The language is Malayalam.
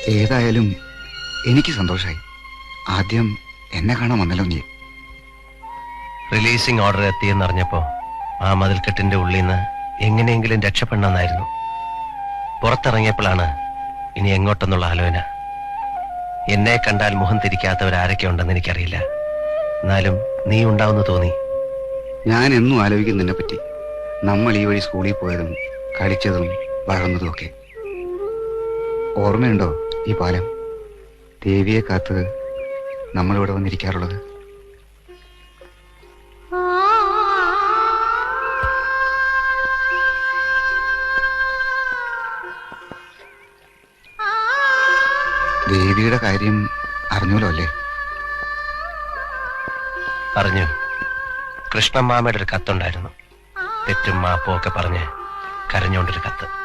ഏതായാലും എനിക്ക് സന്തോഷമായി. ആദ്യം എന്നെ കാണാൻ വന്നല്ലോ നീ. റിലീസിംഗ് ഓർഡർ എത്തിയെന്നറിഞ്ഞപ്പോ ആ മതിൽക്കെട്ടിന്റെ ഉള്ളിൽ നിന്ന് എങ്ങനെയെങ്കിലും രക്ഷപ്പെടണമെന്നായിരുന്നു. പുറത്തിറങ്ങിയപ്പോഴാണ് ഇനി എങ്ങോട്ടെന്നുള്ള ആലോചന. എന്നെ കണ്ടാൽ മുഖം തിരിക്കാത്തവരാരൊക്കെ ഉണ്ടെന്ന് എനിക്കറിയില്ല. എന്നാലും നീ ഉണ്ടാവുമെന്ന് തോന്നി. ഞാൻ എന്നും ആലോചിക്കും നിന്നെ പറ്റി. നമ്മൾ ഈ വഴി സ്കൂളിൽ പോയതും കളിച്ചതും വളർന്നതും ഒക്കെ. ഓർമ്മയുണ്ടോ ഈ പാലം? ദേവിയെ കാത്ത് നമ്മളിവിടെ വന്നിരിക്കാറുള്ളത്. ദേവിയുടെ കാര്യം അറിഞ്ഞല്ലോ അല്ലേ? അറിഞ്ഞു. കൃഷ്ണമാമയുടെ ഒരു കത്തുണ്ടായിരുന്നു. തെറ്റും മാപ്പും ഒക്കെ പറഞ്ഞ് കരഞ്ഞോണ്ടൊരു കത്ത്.